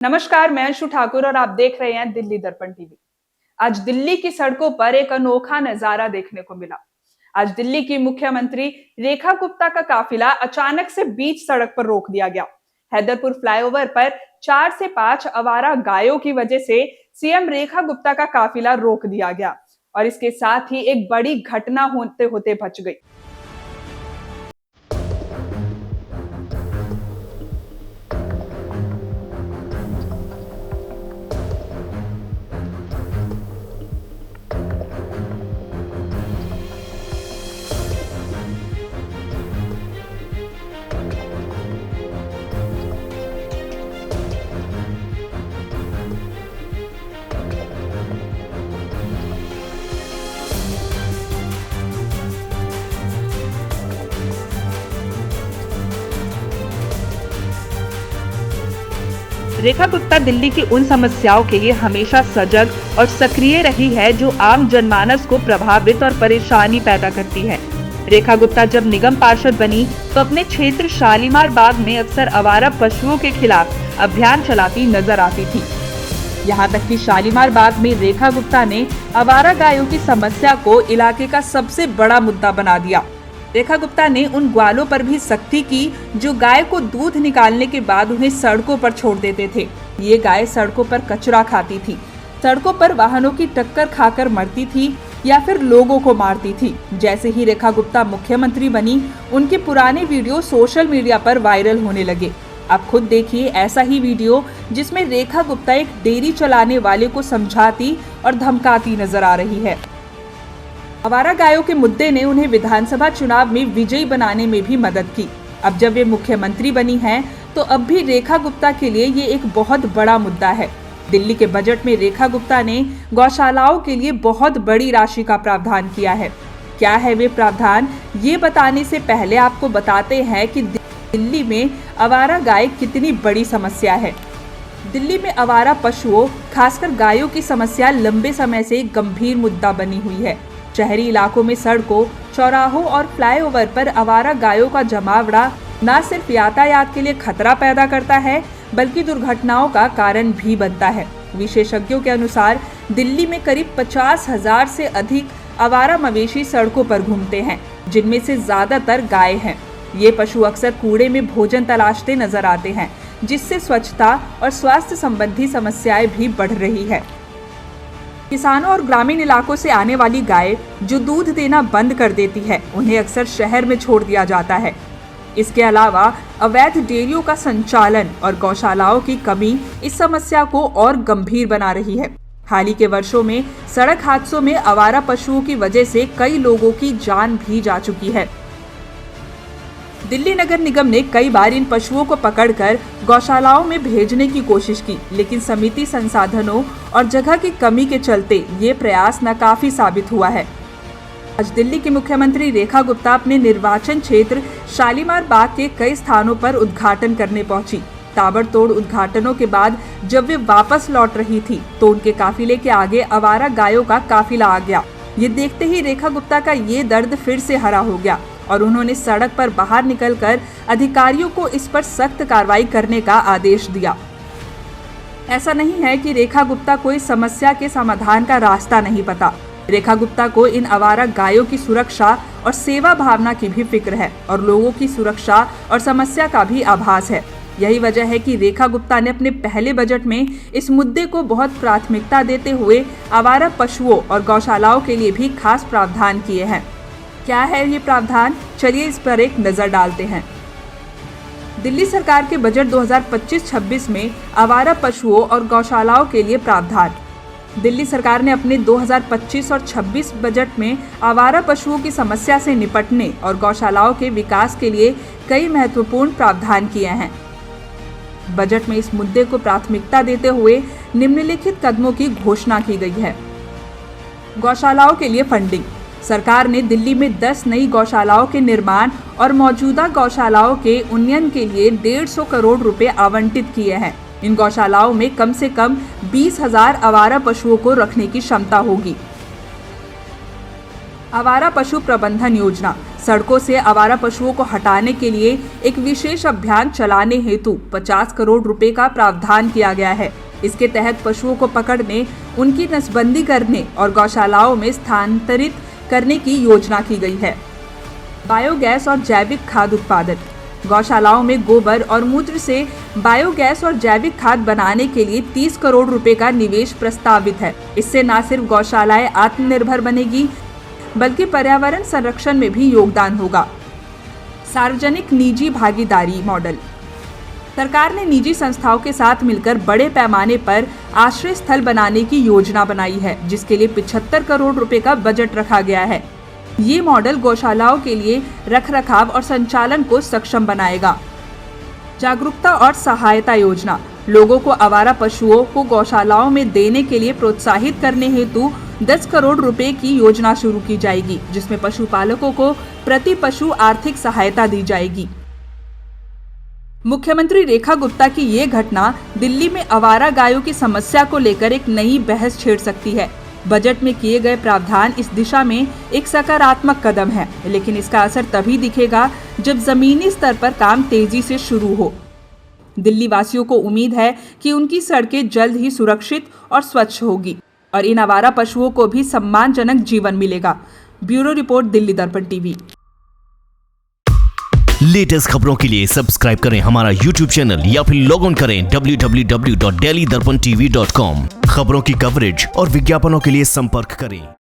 नमस्कार, मैं अंशु ठाकुर और आप देख रहे हैं दिल्ली दर्पण टीवी। आज दिल्ली की सड़कों पर एक अनोखा नजारा देखने को मिला। आज दिल्ली की मुख्यमंत्री रेखा गुप्ता का काफिला अचानक से बीच सड़क पर रोक दिया गया। हैदरपुर फ्लाईओवर पर 4 से 5 आवारा गायों की वजह से सीएम रेखा गुप्ता का काफिला रोक दिया गया और इसके साथ ही एक बड़ी घटना होते होते बच गई। रेखा गुप्ता दिल्ली की उन समस्याओं के लिए हमेशा सजग और सक्रिय रही है जो आम जनमानस को प्रभावित और परेशानी पैदा करती है। रेखा गुप्ता जब निगम पार्षद बनी तो अपने क्षेत्र शालीमार बाग में अक्सर आवारा पशुओं के खिलाफ अभियान चलाती नजर आती थी। यहाँ तक कि शालीमार बाग में रेखा गुप्ता ने आवारा गायों की समस्या को इलाके का सबसे बड़ा मुद्दा बना दिया। रेखा गुप्ता ने उन ग्वालों पर भी सख्ती की जो गाय को दूध निकालने के बाद उन्हें सड़कों पर छोड़ देते थे। ये गाय सड़कों पर कचरा खाती थी, सड़कों पर वाहनों की टक्कर खाकर मरती थी या फिर लोगों को मारती थी। जैसे ही रेखा गुप्ता मुख्यमंत्री बनी, उनके पुराने वीडियो सोशल मीडिया पर वायरल होने लगे। आप खुद देखिए ऐसा ही वीडियो जिसमें रेखा गुप्ता एक डेयरी चलाने वाले को समझाती और धमकाती नजर आ रही है। आवारा गायों के मुद्दे ने उन्हें विधानसभा चुनाव में विजयी बनाने में भी मदद की। अब जब वे मुख्यमंत्री बनी हैं, तो अब भी रेखा गुप्ता के लिए ये एक बहुत बड़ा मुद्दा है। दिल्ली के बजट में रेखा गुप्ता ने गौशालाओं के लिए बहुत बड़ी राशि का प्रावधान किया है। क्या है वे प्रावधान, ये बताने से पहले आपको बताते हैं कि दिल्ली में आवारा गाय कितनी बड़ी समस्या है। दिल्ली में आवारा पशुओं, खासकर गायों की समस्या लंबे समय से एक गंभीर मुद्दा बनी हुई है। शहरी इलाकों में सड़कों, चौराहों और फ्लाईओवर पर आवारा गायों का जमावड़ा न सिर्फ यातायात के लिए खतरा पैदा करता है, बल्कि दुर्घटनाओं का कारण भी बनता है। विशेषज्ञों के अनुसार दिल्ली में करीब 50,000 से अधिक आवारा मवेशी सड़कों पर घूमते हैं, जिनमें से ज्यादातर गाय हैं। ये पशु अक्सर कूड़े में भोजन तलाशते नजर आते हैं, जिससे स्वच्छता और स्वास्थ्य संबंधी समस्याएं भी बढ़ रही है। किसानों और ग्रामीण इलाकों से आने वाली गाय जो दूध देना बंद कर देती है, उन्हें अक्सर शहर में छोड़ दिया जाता है। इसके अलावा अवैध डेयरियों का संचालन और गौशालाओं की कमी इस समस्या को और गंभीर बना रही है। हाल ही के वर्षों में सड़क हादसों में आवारा पशुओं की वजह से कई लोगों की जान भी जा चुकी है। दिल्ली नगर निगम ने कई बार इन पशुओं को पकड़कर गौशालाओं में भेजने की कोशिश की, लेकिन समिति संसाधनों और जगह की कमी के चलते ये प्रयास नाकाफी साबित हुआ है। आज दिल्ली की मुख्यमंत्री रेखा गुप्ता अपने निर्वाचन क्षेत्र शालीमार बाग के कई स्थानों पर उद्घाटन करने पहुंची। ताबड़तोड़ उद्घाटनों के बाद जब वे वापस लौट रही थी, तो उनके काफिले के आगे आवारा गायों का काफिला आ गया। ये देखते ही रेखा गुप्ता का ये दर्द फिर से हरा हो गया और उन्होंने सड़क पर बाहर निकलकर अधिकारियों को इस पर सख्त कार्रवाई करने का आदेश दिया। ऐसा नहीं है कि रेखा गुप्ता को इस समस्या के समाधान का रास्ता नहीं पता। रेखा गुप्ता को इन आवारा गायों की सुरक्षा और सेवा भावना की भी फिक्र है और लोगों की सुरक्षा और समस्या का भी आभास है। यही वजह है कि रेखा गुप्ता ने अपने पहले बजट में इस मुद्दे को बहुत प्राथमिकता देते हुए आवारा पशुओं और गौशालाओं के लिए भी खास प्रावधान किए हैं। क्या है ये प्रावधान, चलिए इस पर एक नजर डालते हैं। दिल्ली सरकार के बजट 2025-26 में आवारा पशुओं और गौशालाओं के लिए प्रावधान। दिल्ली सरकार ने अपने 2025 और 26 बजट में आवारा पशुओं की समस्या से निपटने और गौशालाओं के विकास के लिए कई महत्वपूर्ण प्रावधान किए हैं। बजट में इस मुद्दे को प्राथमिकता देते हुए निम्नलिखित कदमों की घोषणा की गई है। गौशालाओं के लिए फंडिंग। सरकार ने दिल्ली में 10 नई गौशालाओं के निर्माण और मौजूदा गौशालाओं के उन्नयन के लिए 150 करोड़ रुपए आवंटित किए हैं। इन गौशालाओं में कम से कम 20,000 आवारा पशुओं को रखने की क्षमता होगी। आवारा पशु प्रबंधन योजना। सड़कों से आवारा पशुओं को हटाने के लिए एक विशेष अभियान चलाने हेतु 50 करोड़ रुपए का प्रावधान किया गया है। इसके तहत पशुओं को पकड़ने, उनकी नसबंदी करने और गौशालाओं में स्थानांतरित करने की योजना की गई है। बायोगैस और जैविक खाद उत्पादन। गौशालाओं में गोबर और मूत्र से बायोगैस और जैविक खाद बनाने के लिए 30 करोड़ रुपए का निवेश प्रस्तावित है। इससे न सिर्फ गौशालाएं आत्मनिर्भर बनेगी, बल्कि पर्यावरण संरक्षण में भी योगदान होगा। सार्वजनिक निजी भागीदारी मॉडल। सरकार ने निजी संस्थाओं के साथ मिलकर बड़े पैमाने पर आश्रय स्थल बनाने की योजना बनाई है, जिसके लिए 75 करोड़ रुपए का बजट रखा गया है। ये मॉडल गौशालाओं के लिए रखरखाव और संचालन को सक्षम बनाएगा। जागरूकता और सहायता योजना। लोगों को आवारा पशुओं को गौशालाओं में देने के लिए प्रोत्साहित करने हेतु 10 करोड़ रुपए की योजना शुरू की जाएगी, जिसमें पशुपालकों को प्रति पशु आर्थिक सहायता दी जाएगी। मुख्यमंत्री रेखा गुप्ता की ये घटना दिल्ली में आवारा गायों की समस्या को लेकर एक नई बहस छेड़ सकती है। बजट में किए गए प्रावधान इस दिशा में एक सकारात्मक कदम है, लेकिन इसका असर तभी दिखेगा जब जमीनी स्तर पर काम तेजी से शुरू हो। दिल्ली वासियों को उम्मीद है कि उनकी सड़कें जल्द ही सुरक्षित और स्वच्छ होगी और इन आवारा पशुओं को भी सम्मानजनक जीवन मिलेगा। ब्यूरो रिपोर्ट, दिल्ली दर्पण टीवी। लेटेस्ट खबरों के लिए सब्सक्राइब करें हमारा YouTube चैनल या फिर लॉग ऑन करें www.delhidarpantv.com। खबरों की कवरेज और विज्ञापनों के लिए संपर्क करें।